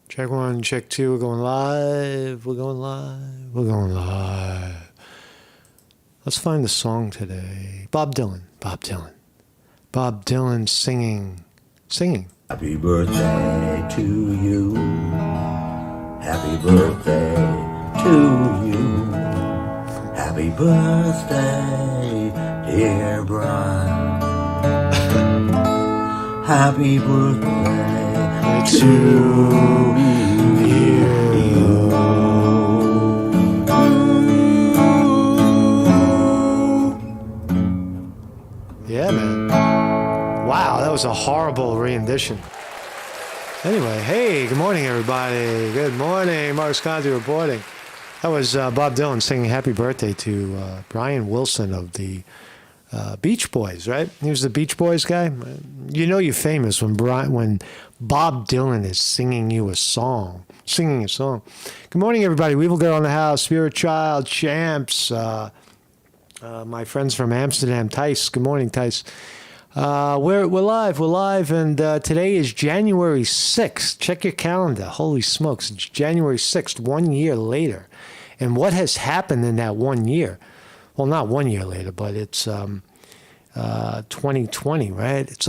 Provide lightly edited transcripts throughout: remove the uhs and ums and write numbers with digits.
Check one, check two. We're going live. We're going live. We're going live. Let's find the song today. Bob Dylan. Bob Dylan. Bob Dylan singing. Happy birthday to you. Happy birthday to you. Happy birthday, dear Brian. Happy birthday to you. Yeah, man. Wow, that was a horrible rendition. Anyway, hey, good morning, everybody. Good morning. Marcus Conte reporting. That was Bob Dylan singing happy birthday to Brian Wilson of the Beach Boys, right? He was the Beach Boys guy. You know you're famous when Bob Dylan is singing a song. Good morning, everybody. Weevil Girl in the house, Spirit Child, Champs, my friends from Amsterdam, Tice. Good morning, Tice. We're live, and today is January 6th. Check your calendar. Holy smokes, it's January 6th, 1 year later. And what has happened in that 1 year? Well, not 1 year later, but it's 2020, right? It's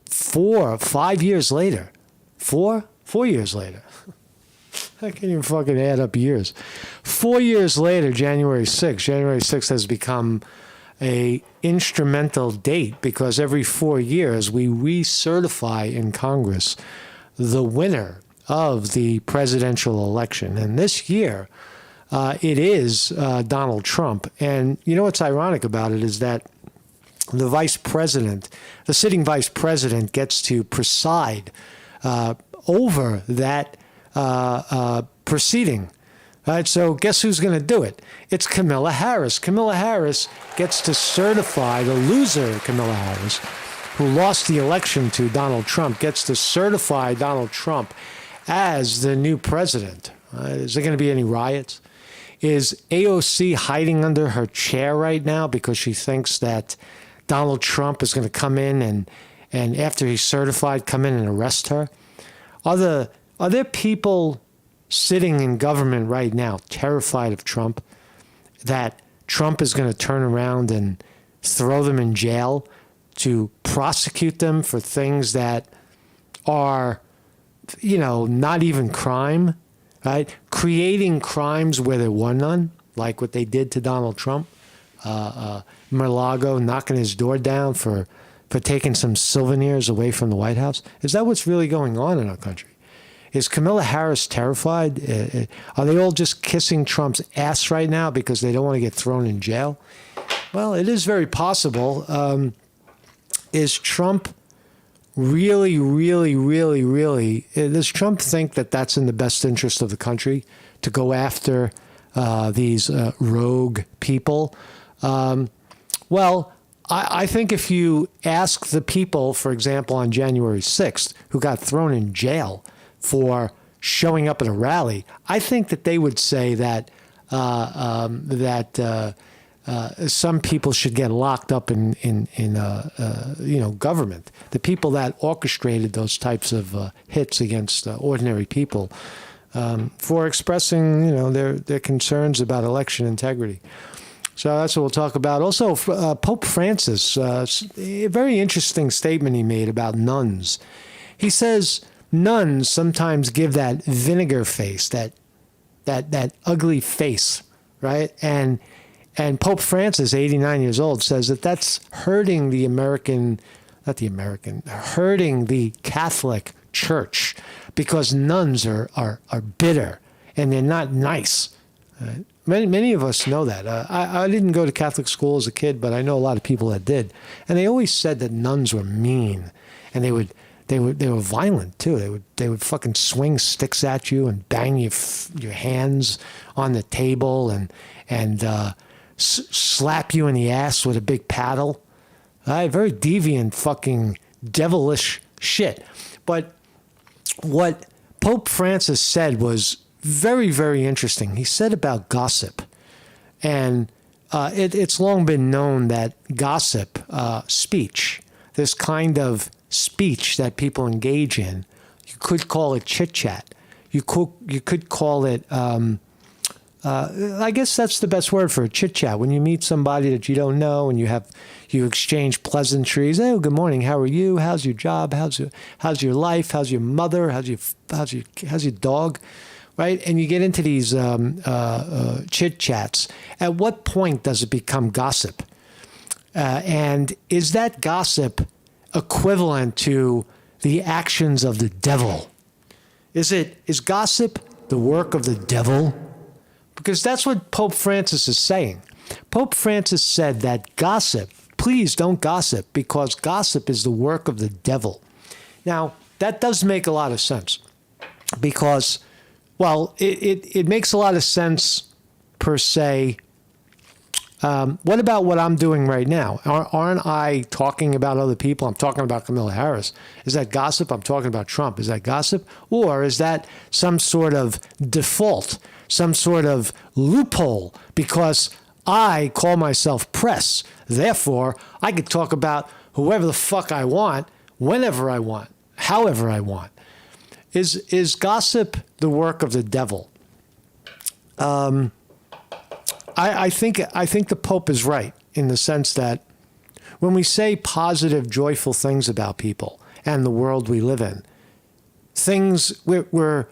5 years later. 4 years later. I can't even fucking add up years. 4 years later, January 6th. January 6th has become a instrumental date because every 4 years we recertify in Congress the winner of the presidential election. And this year, it is Donald Trump. And you know what's ironic about it is that the sitting vice president gets to preside over that proceeding. All right, so guess who's going to do it? It's Kamala Harris. Kamala Harris gets to certify the loser, Kamala Harris, who lost the election to Donald Trump, gets to certify Donald Trump as the new president. Is there going to be any riots? Is AOC hiding under her chair right now because she thinks that Donald Trump is going to come in and after he's certified, come in and arrest her? Are there people sitting in government right now terrified of Trump, that Trump is going to turn around and throw them in jail to prosecute them for things that are, not even crime, right? Creating crimes where there were none, like what they did to Donald Trump. Mar-a-Lago knocking his door down for taking some souvenirs away from the White House. Is that what's really going on in our country? Is Kamala Harris terrified? Are they all just kissing Trump's ass right now because they don't want to get thrown in jail? Well, it is very possible. Is Trump really, does Trump think that that's in the best interest of the country to go after these rogue people? Well, I think if you ask the people, for example, on January 6th, who got thrown in jail for showing up at a rally, I think that they would say that some people should get locked up in government. The people that orchestrated those types of hits against ordinary people for expressing their concerns about election integrity. So that's what we'll talk about. Also, Pope Francis, a very interesting statement he made about nuns. He says nuns sometimes give that vinegar face, that ugly face, right? And Pope Francis, 89 years old, says that that's hurting hurting the Catholic Church because nuns are bitter and they're not nice. Many of us know that. I didn't go to Catholic school as a kid, but I know a lot of people that did. And they always said that nuns were mean, and they were violent too. They would fucking swing sticks at you and bang your hands on the table and slap you in the ass with a big paddle. Very deviant, fucking devilish shit. But what Pope Francis said was very, very interesting. He said about gossip, and it's long been known that gossip, speech, this kind of speech that people engage in, You could call it chit chat. You could call it. I guess that's the best word for it, chit chat. When you meet somebody that you don't know and you exchange pleasantries. Oh, good morning. How are you? How's your job? How's your life? How's your mother? How's your dog? Right? And you get into these chit chats. At what point does it become gossip? And is that gossip equivalent to the actions of the devil? Is gossip the work of the devil? Because that's what Pope Francis is saying. Pope Francis said that gossip, please don't gossip, because gossip is the work of the devil. Now, that does make a lot of sense because, well, it makes a lot of sense per se. What about what I'm doing right now? Aren't I talking about other people? I'm talking about Kamala Harris. Is that gossip? I'm talking about Trump. Is that gossip? Or is that some sort of default, some sort of loophole? Because I call myself press. Therefore, I could talk about whoever the fuck I want, whenever I want, however I want. Is gossip the work of the devil? I think the Pope is right in the sense that when we say positive, joyful things about people and the world we live in, we're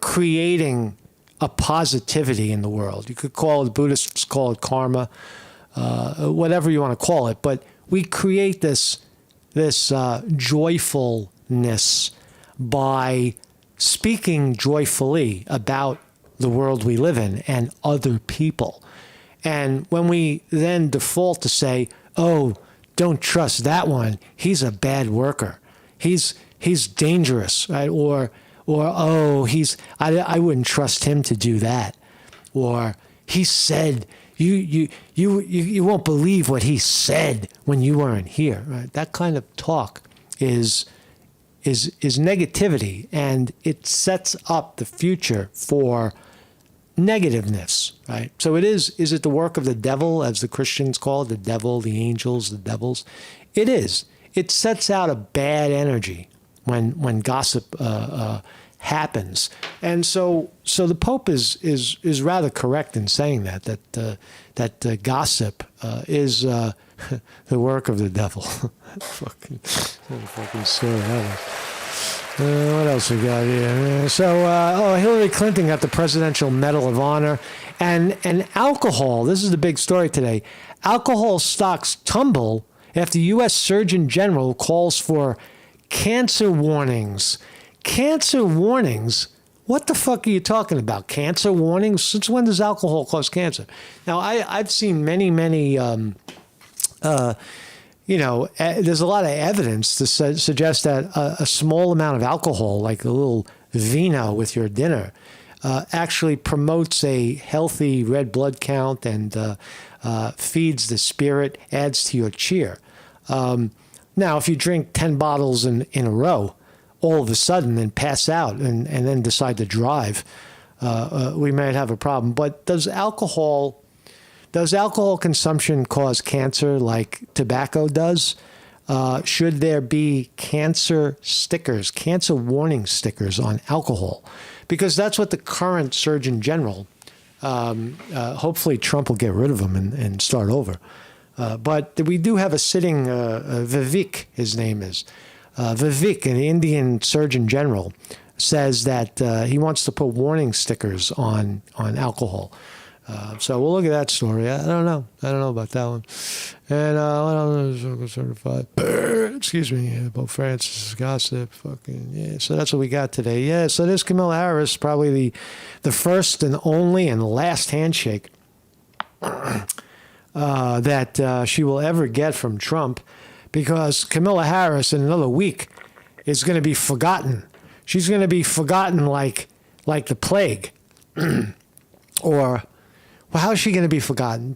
creating a positivity in the world. You could call it, Buddhists call it karma, whatever you want to call it, but we create this joyfulness by speaking joyfully about the world we live in and other people. And when we then default to say, oh, don't trust that one, he's a bad worker, he's dangerous, right? Or oh, I wouldn't trust him to do that. Or he said, you won't believe what he said when you weren't here, right? That kind of talk is negativity, and it sets up the future for negativeness, right? So is it the work of the devil, as the Christians call it, the devil, the angels, the devils? It is. It sets out a bad energy when gossip happens. And so the Pope is rather correct in saying that gossip is the work of the devil. fucking silly. What else we got here? So, Hillary Clinton got the Presidential Medal of Honor. And alcohol, this is the big story today. Alcohol stocks tumble after U.S. Surgeon General calls for cancer warnings. Cancer warnings? What the fuck are you talking about? Cancer warnings? Since when does alcohol cause cancer? Now, I've seen many, there's a lot of evidence to suggest that a small amount of alcohol, like a little vino with your dinner, actually promotes a healthy red blood count and feeds the spirit, adds to your cheer. Now, if you drink 10 bottles in a row, all of a sudden and pass out and then decide to drive, we might have a problem. But does alcohol consumption cause cancer like tobacco does? Should there be cancer stickers, cancer warning stickers on alcohol? Because that's what the current Surgeon General, hopefully Trump will get rid of them and start over. But we do have a sitting, Vivek, his name is. Vivek, an Indian Surgeon General, says that he wants to put warning stickers on alcohol. So we'll look at that story. I don't know about that one. And what else is certified? Excuse me, Pope Francis gossip. Fucking yeah. So that's what we got today. Yeah. So there's Kamala Harris, probably the first and only and last handshake that she will ever get from Trump, because Kamala Harris in another week is going to be forgotten. She's going to be forgotten like the plague, or. Well, how is she going to be forgotten?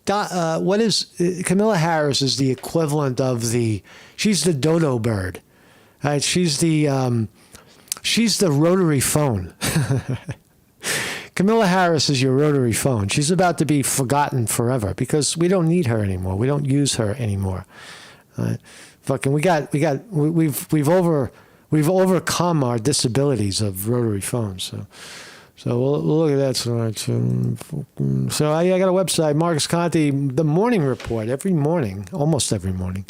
What is Kamala Harris is the equivalent of she's the dodo bird, right? She's the rotary phone. Kamala Harris is your rotary phone. She's about to be forgotten forever because we don't need her anymore. We don't use her anymore. Fucking, we've we've overcome our disabilities of rotary phones. So we'll look at that tonight too. So I got a website, Marcus Conte, the morning report every morning, almost every morning.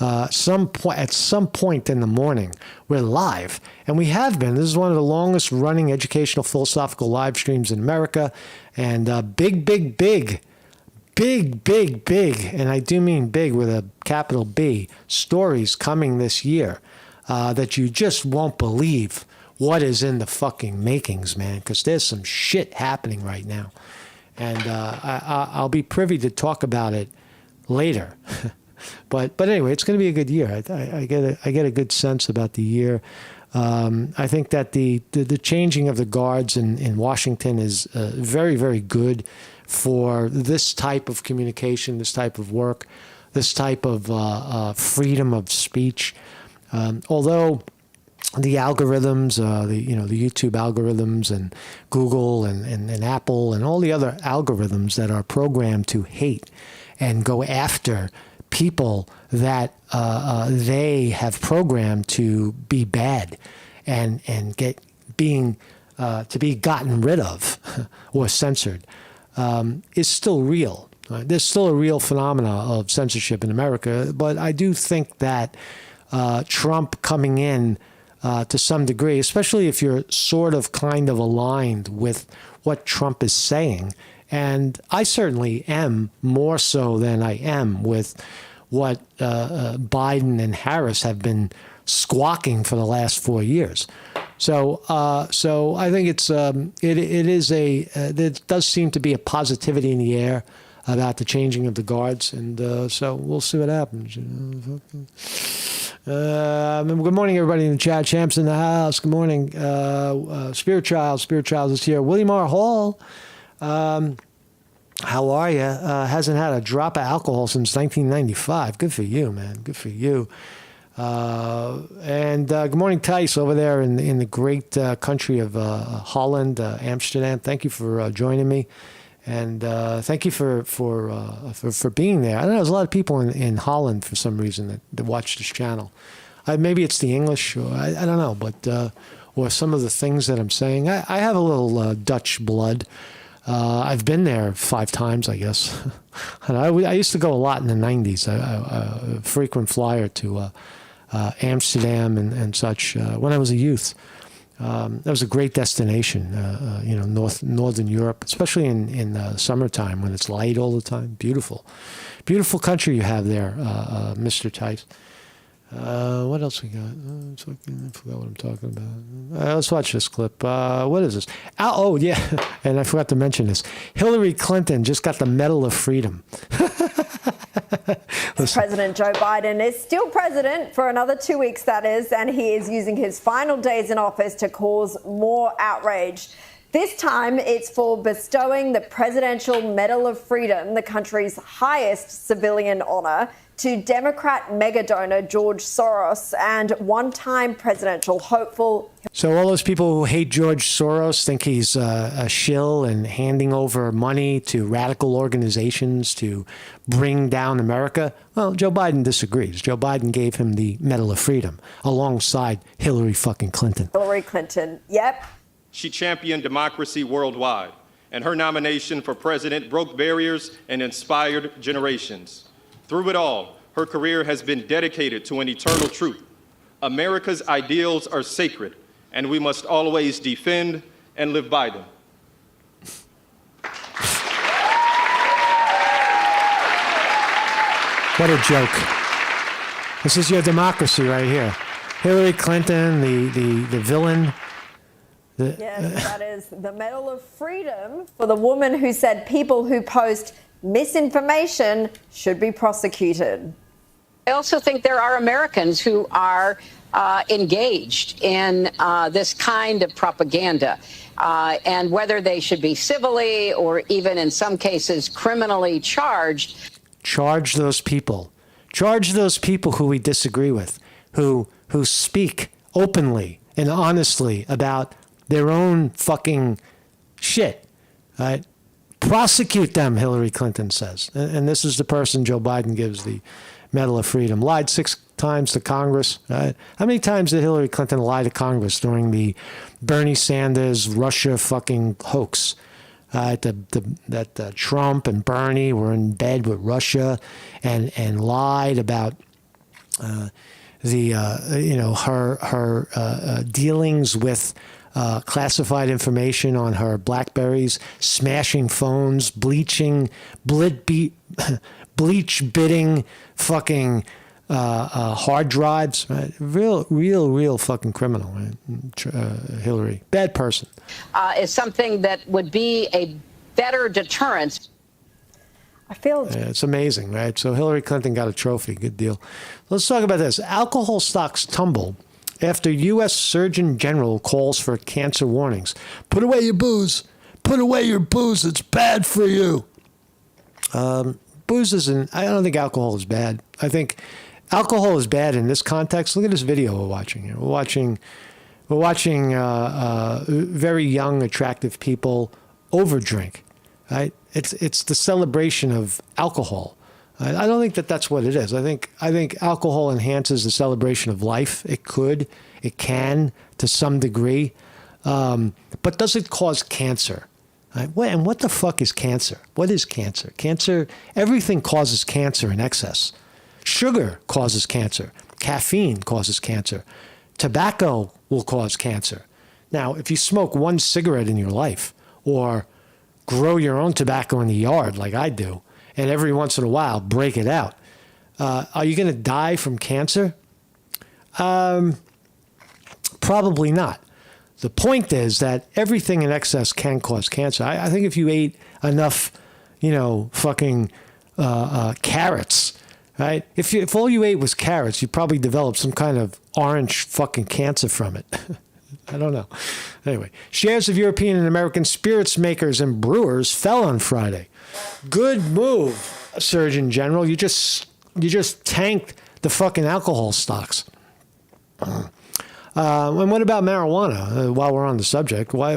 At some point in the morning, we're live, and we have been. This is one of the longest running educational philosophical live streams in America, and big, and I do mean big with a capital B, stories coming this year that you just won't believe what is in the fucking makings, man, because there's some shit happening right now. And I'll be privy to talk about it later. But anyway, it's going to be a good year. I get a good sense about the year. I think that the changing of the guards in Washington is very, very good for this type of communication, this type of work, this type of freedom of speech. Although the algorithms, the YouTube algorithms and Google and Apple and all the other algorithms that are programmed to hate and go after people that they have programmed to be bad and to be gotten rid of or censored is still real. There's still a real phenomena of censorship in America, but I do think that Trump coming in to some degree, especially if you're sort of kind of aligned with what Trump is saying. And I certainly am more so than I am with what Biden and Harris have been squawking for the last 4 years. So I think there does seem to be a positivity in the air about the changing of the guards, and so we'll see what happens. Good morning, everybody in the chat. Champs in the house. Good morning. Spirit Child is here. William R. Hall. How are you? Hasn't had a drop of alcohol since 1995. Good for you, man. Good for you. And good morning, Tice, over there in the great country of Holland, Amsterdam. Thank you for joining me. And thank you for being there. I know there's a lot of people in Holland for some reason that watch this channel. Maybe it's the English, or I don't know, but or some of the things that I'm saying. I have a little Dutch blood. I've been there 5 times, I guess. And I used to go a lot in the 90s. A frequent flyer to Amsterdam and such when I was a youth. That was a great destination, northern Europe, especially in summertime when it's light all the time. Beautiful country you have there, Mr. Tice. What else we got? I forgot what I'm talking about. Let's watch this clip. What is this? Oh, yeah, and I forgot to mention this. Hillary Clinton just got the Medal of Freedom. President Joe Biden is still president for another 2 weeks, that is, and he is using his final days in office to cause more outrage. This time, it's for bestowing the Presidential Medal of Freedom, the country's highest civilian honor, to Democrat mega donor George Soros and one-time presidential hopeful. So all those people who hate George Soros think he's a shill and handing over money to radical organizations to bring down America. Well, Joe Biden disagrees. Joe Biden gave him the Medal of Freedom alongside Hillary fucking Clinton. Hillary Clinton, yep. She championed democracy worldwide, and her nomination for president broke barriers and inspired generations. Through it all, her career has been dedicated to an eternal truth. America's ideals are sacred, and we must always defend and live by them. What a joke. This is your democracy right here. Hillary Clinton, the villain. Yes, that is the Medal of Freedom for the woman who said people who post misinformation should be prosecuted. I also think there are Americans who are engaged in this kind of propaganda, and whether they should be civilly or even in some cases criminally charged. Charge those people. Charge those people who we disagree with, who speak openly and honestly about their own fucking shit, right? Prosecute them, Hillary Clinton says. And this is the person Joe Biden gives the Medal of Freedom. Lied 6 times to Congress. How many times did Hillary Clinton lie to Congress during the Bernie Sanders Russia fucking hoax? That Trump and Bernie were in bed with Russia and lied about her dealings with classified information on her Blackberries, smashing phones, bleach bidding fucking hard drives. Right? Real fucking criminal. Right? Hillary, bad person. Is something that would be a better deterrence. I feel it's amazing, right? So Hillary Clinton got a trophy. Good deal. Let's talk about this. Alcohol stocks tumble after U.S. Surgeon General calls for cancer warnings. Put away your booze. Put away your booze. It's bad for you. Booze isn't. I don't think alcohol is bad. I think alcohol is bad in this context. Look at this video we're watching here. We're watching very young, attractive people overdrink. Right? It's the celebration of alcohol. I don't think that's what it is. I think alcohol enhances the celebration of life. It can to some degree, but does it cause cancer? Right? And what the fuck is cancer? What is cancer? Cancer. Everything causes cancer in excess. Sugar causes cancer. Caffeine causes cancer. Tobacco will cause cancer. Now, if you smoke one cigarette in your life, or grow your own tobacco in the yard like I do, and every once in a while break it out, are you going to die from cancer? Probably not. The point is that everything in excess can cause cancer. I think if you ate enough, fucking carrots, right? If all you ate was carrots, you'd probably develop some kind of orange fucking cancer from it. I don't know. Anyway, shares of European and American spirits makers and brewers fell on Friday. Good move, Surgeon General. You just tanked the fucking alcohol stocks. And what about marijuana? While we're on the subject, why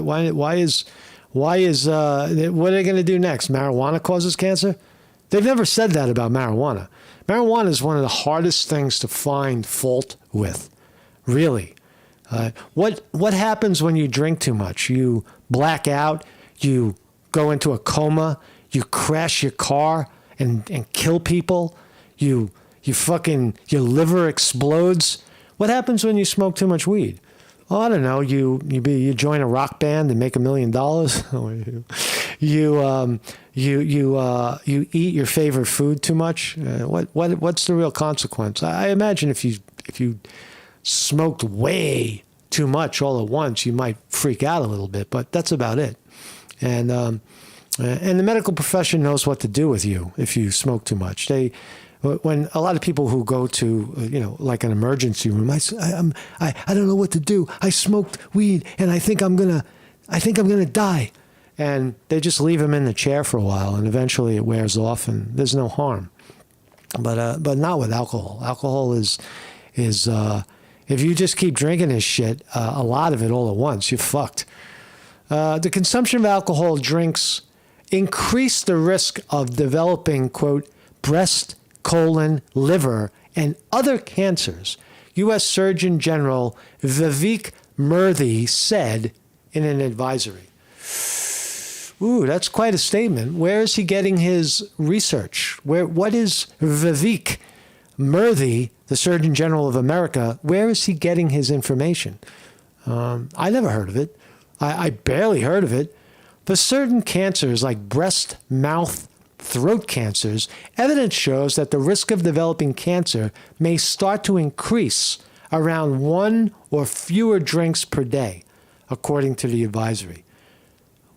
is what are they going to do next? Marijuana causes cancer? They've never said that about marijuana. Marijuana is one of the hardest things to find fault with, really. What happens when you drink too much? You black out, you go into a coma, you crash your car and kill people, your liver explodes. What happens when you smoke too much weed? Oh, I don't know. You join a rock band and make $1 million. You eat your favorite food too much. What's the real consequence? I imagine if you smoked way too much all at once, you might freak out a little bit, but that's about it. And the medical profession knows what to do with you if you smoke too much. When a lot of people who go to, like an emergency room, I don't know what to do. I smoked weed and I think I'm gonna die. And they just leave him in the chair for a while, and eventually it wears off, and there's no harm. But not with alcohol. Alcohol is if you just keep drinking this shit, a lot of it all at once, you're fucked. The consumption of alcohol drinks increase the risk of developing, quote, breast, colon, liver, and other cancers, U.S. Surgeon General Vivek Murthy said in an advisory. Ooh, that's quite a statement. Where is he getting his research? What is Vivek Murthy, the Surgeon General of America, where is he getting his information? I never heard of it. I barely heard of it. For certain cancers like breast, mouth, throat cancers, evidence shows that the risk of developing cancer may start to increase around one or fewer drinks per day, according to the advisory.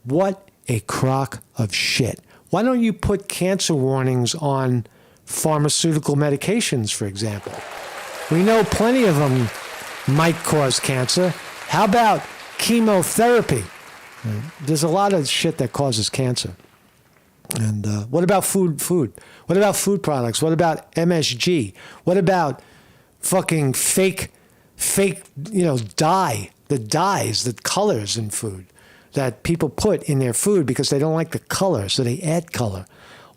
What a crock of shit. Why don't you put cancer warnings on pharmaceutical medications, for example? We know plenty of them might cause cancer. How about chemotherapy? There's a lot of shit that causes cancer. And what about food? What about food products? What about MSG? What about fucking fake, dye, the dyes, the colors in food that people put in their food because they don't like the color, so they add color.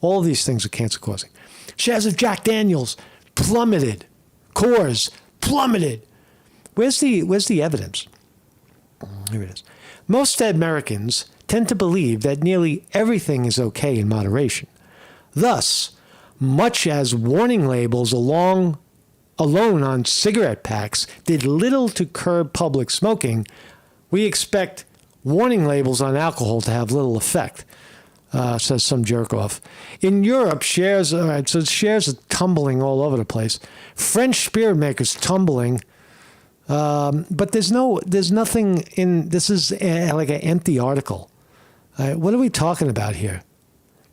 All of these things are cancer causing. Shares of Jack Daniels plummeted, scores plummeted. Where's the evidence? Here it is. Most Americans tend to believe that nearly everything is okay in moderation. Thus, much as warning labels alone on cigarette packs did little to curb public smoking, we expect warning labels on alcohol to have little effect, says some jerk-off. In Europe, shares are tumbling all over the place. French spirit makers tumbling, but there's nothing in, this is like an empty article. What are we talking about here?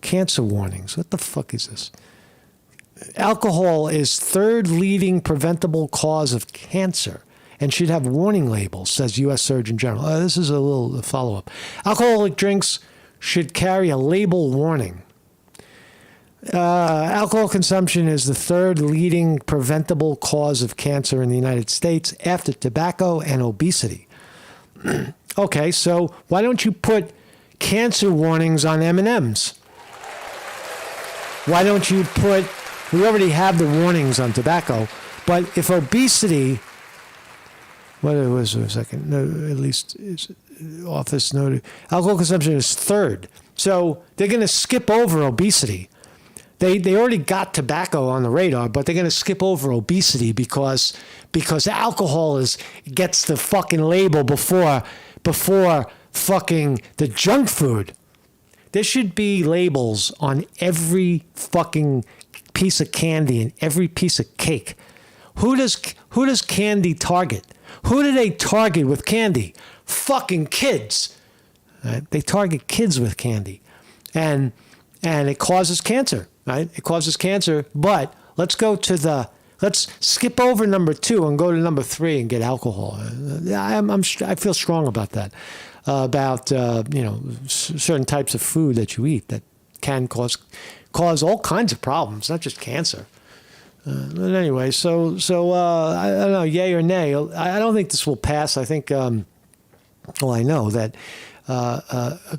Cancer warnings. What the fuck is this? Alcohol is third leading preventable cause of cancer and should have warning labels, says U.S. Surgeon General. This is a little follow-up. Alcoholic drinks should carry a label warning. Alcohol consumption is the third leading preventable cause of cancer in the United States after tobacco and obesity. Okay, so why don't you put cancer warnings on M&Ms? Why don't you put, we already have the warnings on tobacco, but if obesity, what was it, a second, no, at least office noted, alcohol consumption is third. So they're going to skip over obesity. They already got tobacco on the radar, but they're going to skip over obesity because alcohol gets the fucking label before fucking the junk food. There should be labels on every fucking piece of candy and every piece of cake. Who does candy target? Who do they target with candy? Fucking kids. Right? They target kids with candy, and it causes cancer. Right? It causes cancer. But let's skip over number 2 and go to number 3 and get alcohol. I feel strong about that. About certain types of food that you eat that can cause all kinds of problems, not just cancer. But anyway, so I don't know, yay or nay. I don't think this will pass. I think, I know that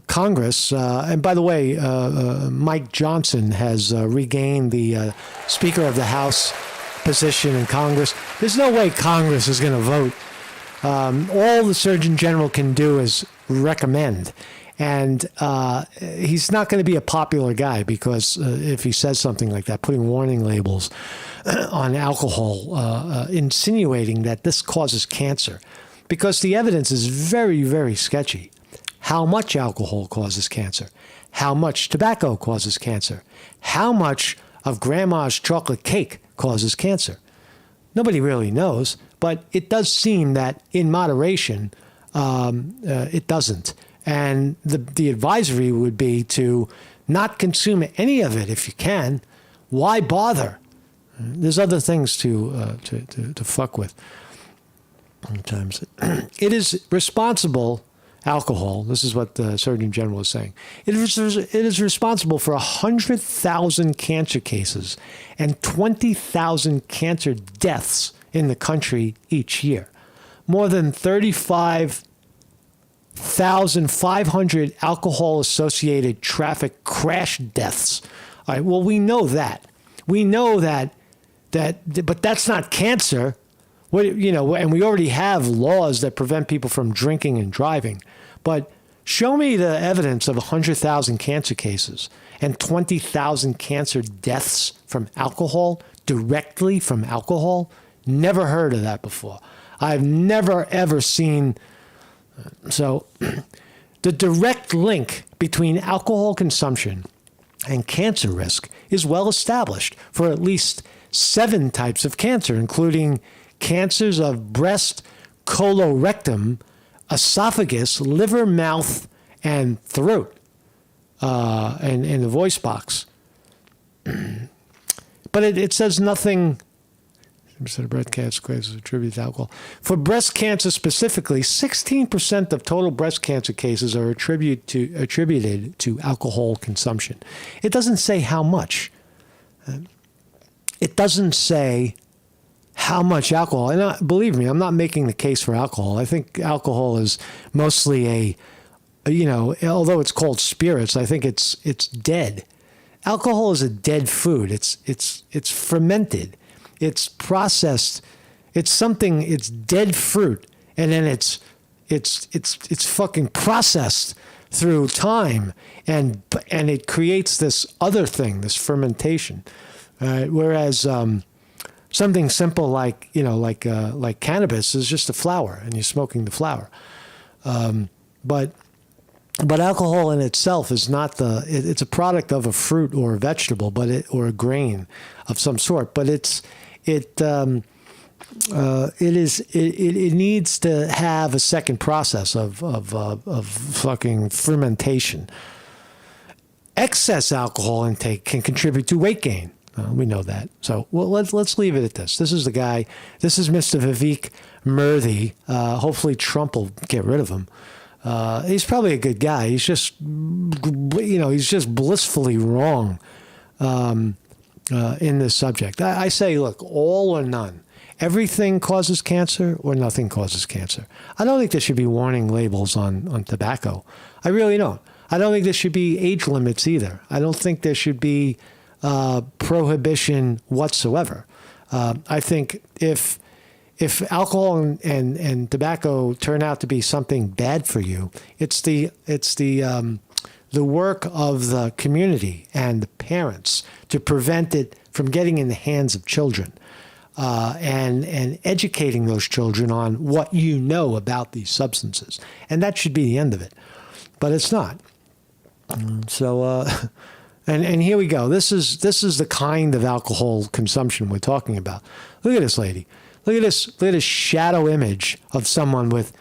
Congress, and by the way, Mike Johnson has regained the Speaker of the House position in Congress. There's no way Congress is going to vote. All the Surgeon General can do is recommend. And he's not going to be a popular guy because if he says something like that, putting warning labels on alcohol, insinuating that this causes cancer, because the evidence is very, very sketchy. How much alcohol causes cancer? How much tobacco causes cancer? How much of grandma's chocolate cake causes cancer? Nobody really knows, but it does seem that in moderation, it doesn't. And the advisory would be to not consume any of it if you can. Why bother? There's other things to fuck with. Sometimes it is responsible. Alcohol. This is what the Surgeon General is saying. It is responsible for 100,000 cancer cases and 20,000 cancer deaths in the country each year. More than 35,500 alcohol-associated traffic crash deaths. All right. Well, we know that. We know that, but that's not cancer. And we already have laws that prevent people from drinking and driving. But show me the evidence of 100,000 cancer cases and 20,000 cancer deaths from alcohol, directly from alcohol. Never heard of that before. I've never, ever seen. So the direct link between alcohol consumption and cancer risk is well established for at least 7 types of cancer, including cancers of breast, colorectum, esophagus, liver, mouth, and throat, and the voice box. But it says nothing. Breast cancer cases attributed to alcohol. For breast cancer specifically, 16% of total breast cancer cases are attributed to alcohol consumption. It doesn't say how much. It doesn't say how much alcohol. And believe me, I'm not making the case for alcohol. I think alcohol is mostly although it's called spirits, I think it's dead. Alcohol is a dead food. It's fermented. it's processed. It's something. It's dead fruit, and then it's fucking processed through time, and it creates this other thing, this fermentation. Whereas something simple like cannabis is just a flower, and you're smoking the flower. But alcohol in itself is not it's a product of a fruit or a vegetable, or a grain of some sort. But it needs to have a second process of fucking fermentation. Excess alcohol intake can contribute to weight gain. We know that. So let's leave it at this. This is the guy. This is Mr. Vivek Murthy. Hopefully Trump will get rid of him. He's probably a good guy. He's just, he's just blissfully wrong in this subject. I say, look, all or none. Everything causes cancer or nothing causes cancer. I don't think there should be warning labels on tobacco. I really don't. I don't think there should be age limits either. I don't think there should be prohibition whatsoever. I think if alcohol and tobacco turn out to be something bad for you, it's the work of the community and the parents to prevent it from getting in the hands of children, and educating those children on what you know about these substances, and that should be the end of it. But it's not. So, and here we go. This is the kind of alcohol consumption we're talking about. Look at this lady. Look at this shadow image of someone with,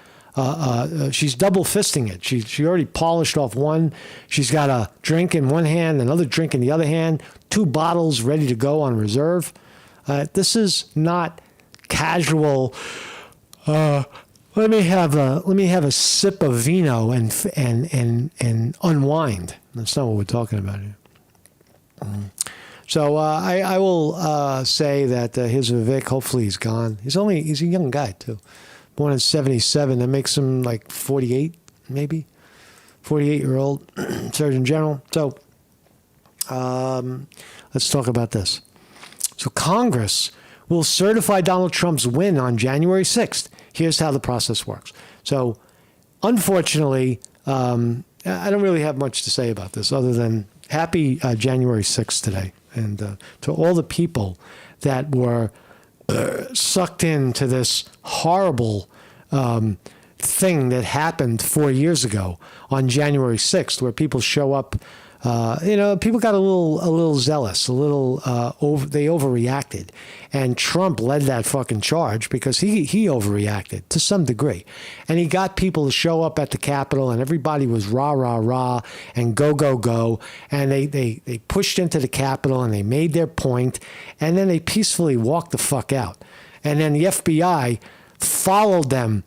she's double fisting it. She already polished off one. She's got a drink in one hand, another drink in the other hand, 2 bottles ready to go on reserve. This is not casual. Let me have a sip of vino and unwind. That's not what we're talking about here. So I will say that here's Vivek. Hopefully he's gone. He's a young guy too, born in '77. That makes him like 48, maybe 48-year-old Surgeon General. So let's talk about this. So Congress will certify Donald Trump's win on January 6th. Here's how the process works. So unfortunately, I don't really have much to say about this other than happy January 6th today. And to all the people that were sucked into this horrible thing that happened 4 years ago on January 6th, where people show up, people got a little zealous, they overreacted. And Trump led that fucking charge because he overreacted to some degree. And he got people to show up at the Capitol, and everybody was rah, rah, rah, and go, go, go. And they pushed into the Capitol, and they made their point, and then they peacefully walked the fuck out. And then the FBI followed them,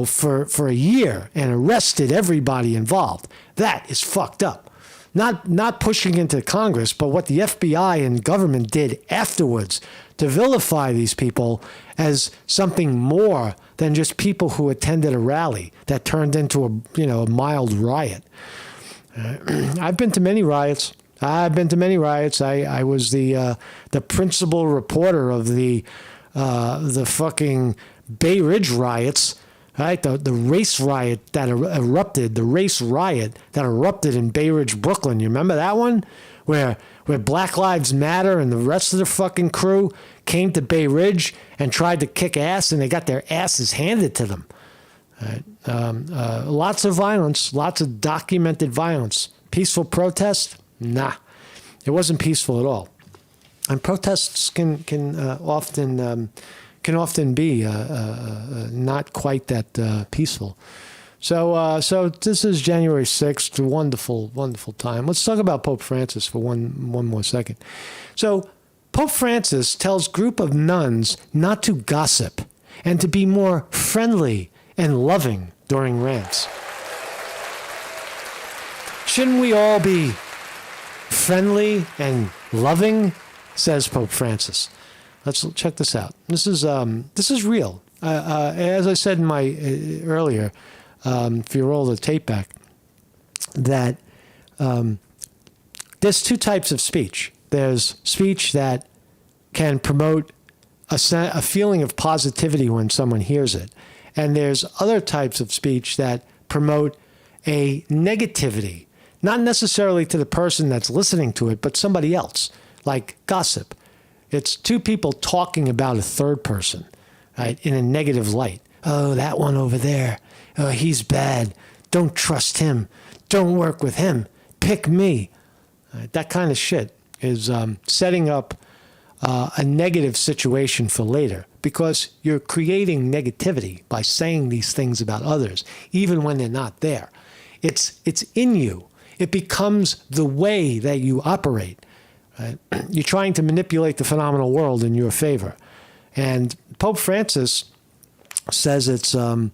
for a year and arrested everybody involved. That is fucked up. Not pushing into Congress, but what the FBI and government did afterwards to vilify these people as something more than just people who attended a rally that turned into a mild riot. I've been to many riots. I was the principal reporter of the fucking Bay Ridge riots. Right, the race riot that erupted in Bay Ridge, Brooklyn. You remember that one? Where Black Lives Matter and the rest of the fucking crew came to Bay Ridge and tried to kick ass, and they got their asses handed to them. Right? Lots of violence, lots of documented violence. Peaceful protest? Nah, it wasn't peaceful at all. And protests can often be not quite that peaceful. So this is January 6th, a wonderful, wonderful time. Let's talk about Pope Francis for one more second. So Pope Francis tells group of nuns not to gossip and to be more friendly and loving during rants. Shouldn't we all be friendly and loving, says Pope Francis. Let's check this out. This is real. As I said in my earlier, if you roll the tape back, that there's 2 types of speech. There's speech that can promote a feeling of positivity when someone hears it. And there's other types of speech that promote a negativity, not necessarily to the person that's listening to it, but somebody else, like gossip. It's two people talking about a third person, right, in a negative light. Oh, that one over there. Oh, he's bad. Don't trust him. Don't work with him. Pick me. Right, that kind of shit is setting up a negative situation for later, because you're creating negativity by saying these things about others, even when they're not there. It's in you. It becomes the way that you operate. Right? You're trying to manipulate the phenomenal world in your favor. And Pope Francis says it's giving,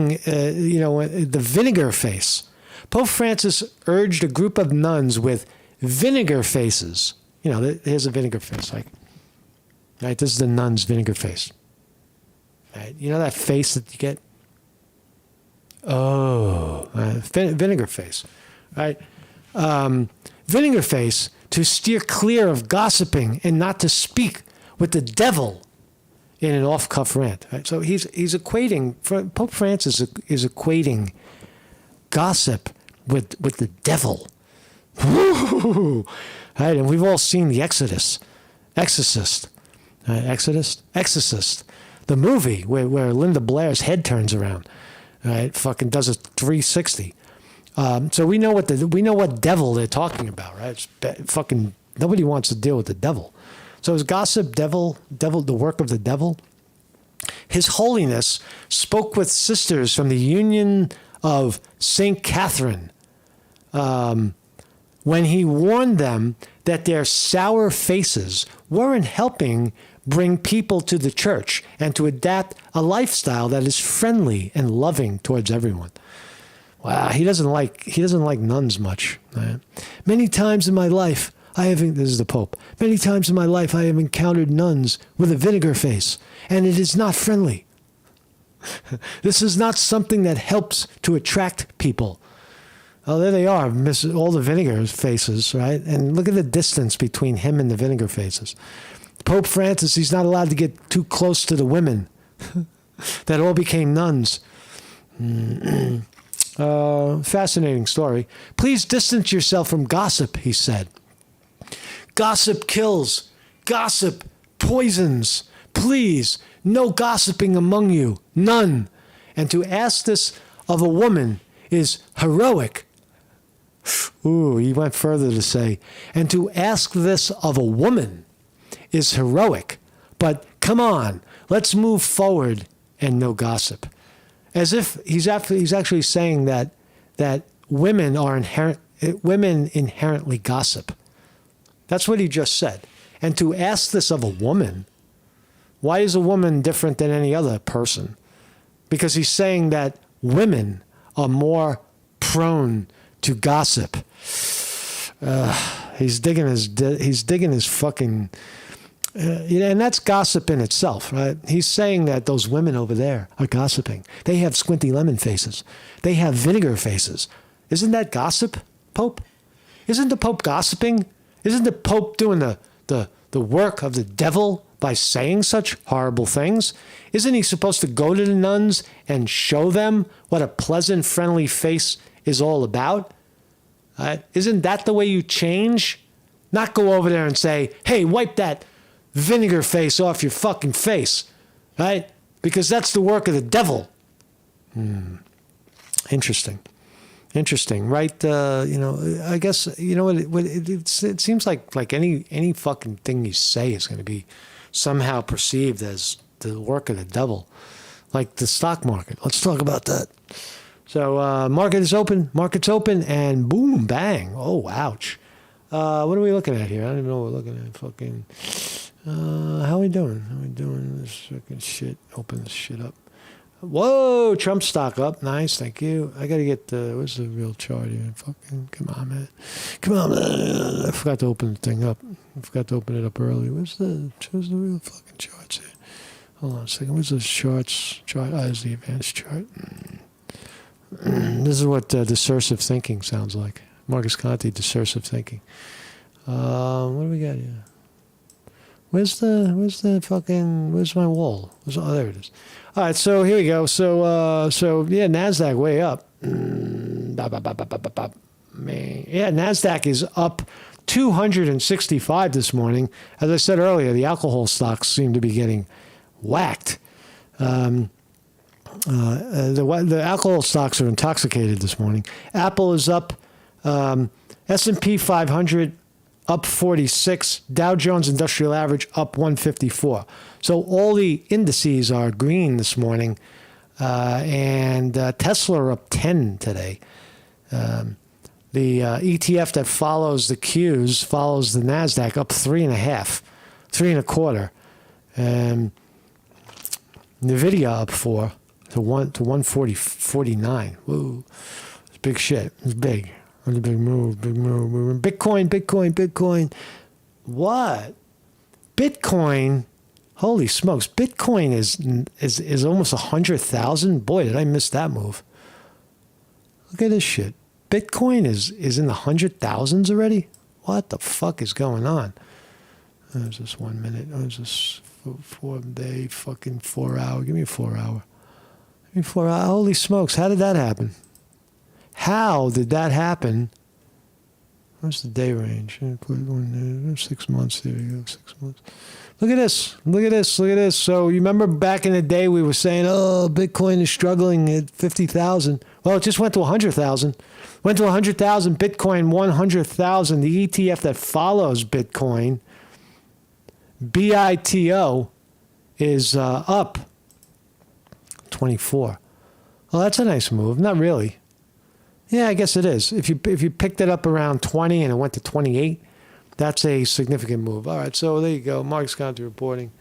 the vinegar face. Pope Francis urged a group of nuns with vinegar faces. Here's a vinegar face. Right, this is the nun's vinegar face. Right, you know that face that you get? Oh, vinegar face. Right? Vinegar face, to steer clear of gossiping and not to speak with the devil in an off-cuff rant. Right? So he's equating, Pope Francis is equating gossip with the devil. Woo! Right? And we've all seen The Exorcist, the movie where Linda Blair's head turns around, right? Fucking does a 360. So we know what devil they're talking about, right? Fucking nobody wants to deal with the devil. So is gossip devil the work of the devil? His Holiness spoke with sisters from the Union of St. Catherine when he warned them that their sour faces weren't helping bring people to the church and to adapt a lifestyle that is friendly and loving towards everyone. Wow, he doesn't like nuns much. Right? Many times in my life, this is the Pope. Many times in my life, I have encountered nuns with a vinegar face, and it is not friendly. This is not something that helps to attract people. Oh, there they are, all the vinegar faces, right? And look at the distance between him and the vinegar faces. Pope Francis, he's not allowed to get too close to the women that all became nuns. Fascinating story. Please distance yourself from gossip, he said. Gossip kills. Gossip poisons. Please, no gossiping among you. None. And to ask this of a woman is heroic. Ooh, he went further to say, and to ask this of a woman is heroic. But come on, let's move forward and no gossip. As if he's actually saying that women inherently gossip. That's what he just said. And to ask this of a woman, why is a woman different than any other person? Because he's saying that women are more prone to gossip. He's digging his fucking. And that's gossip in itself, right? He's saying that those women over there are gossiping. They have squinty lemon faces. They have vinegar faces. Isn't that gossip, Pope? Isn't the Pope gossiping? Isn't the Pope doing the work of the devil by saying such horrible things? Isn't he supposed to go to the nuns and show them what a pleasant, friendly face is all about? Isn't that the way you change? Not go over there and say, hey, wipe that vinegar face off your fucking face, right? Because that's the work of the devil. Interesting, right? I guess it seems like any fucking thing you say is going to be somehow perceived as the work of the devil, like the stock market. Let's talk about that. So market's open, and boom, bang. Oh, ouch. What are we looking at here? I don't even know what we're looking at. Fucking. How we doing? This fucking shit. Open this shit up. Whoa, Trump stock up. Nice, thank you. I gotta get where's the real chart here? Fucking, come on, man. I forgot to open the thing up. I forgot to open it up early. Where's the real fucking charts here? Hold on a second. Where's the chart? There's the advanced chart. This is what discursive thinking sounds like. Marcus Conte, discursive thinking. What do we got here? Where's my wall? Oh, there it is. All right, so here we go. So yeah, NASDAQ way up. Man. Yeah, NASDAQ is up 265 this morning. As I said earlier, the alcohol stocks seem to be getting whacked. The alcohol stocks are intoxicated this morning. Apple is up. S&P 500 up 46. Dow Jones Industrial Average up 154. So all the indices are green this morning. And Tesla are up 10 today. The ETF that follows the Qs follows the NASDAQ up 3.5, 3.25. NVIDIA up 4 to 149. Whoa, it's big shit. It's big. It's a big move. Bitcoin. What? Bitcoin. Holy smokes! Bitcoin is almost 100,000. Boy, did I miss that move. Look at this shit. Bitcoin is in the 100,000s already. What the fuck is going on? There's this 1 minute. There's this 4 day fucking 4 hour. Give me a 4 hour. Give me 4 hour. Holy smokes! How did that happen? How did that happen? Where's the day range? 6 months. There you go. 6 months. Look at this. So you remember back in the day we were saying, oh, Bitcoin is struggling at 50,000. Well, it just went to 100,000. Went to 100,000. Bitcoin 100,000. The ETF that follows Bitcoin, BITO, is up 24. Well, that's a nice move. Not really. Yeah, I guess it is. If you picked it up around 20 and it went to 28, that's a significant move. All right, so there you go. Mark's Conte reporting.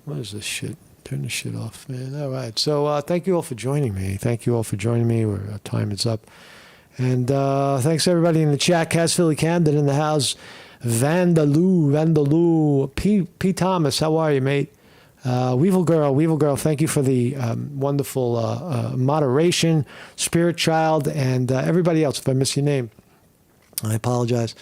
What is this shit? Turn this shit off, man. All right, so thank you all for joining me. Our time is up. And thanks everybody in the chat. Cass Philly Camden in the house. Vandaloo. P. Thomas, how are you, mate? Weevil Girl, thank you for the wonderful moderation. Spirit Child, and everybody else. If I miss your name, I apologize.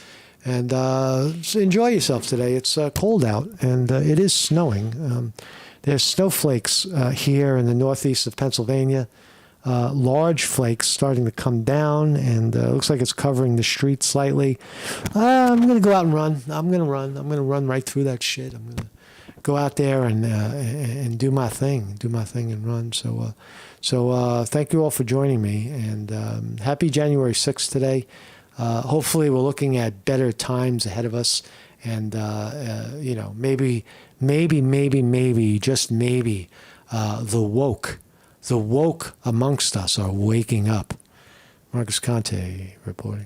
And enjoy yourselves today. It's cold out, and it is snowing. There's snowflakes here in the northeast of Pennsylvania. Large flakes starting to come down, and it looks like it's covering the street slightly. I'm going to go out and run. I'm going to run right through that shit. I'm going to go out there and do my thing and run. So thank you all for joining me, and happy January 6th today. Hopefully we're looking at better times ahead of us, and maybe, just maybe, the woke amongst us are waking up. Marcus Conte reporting.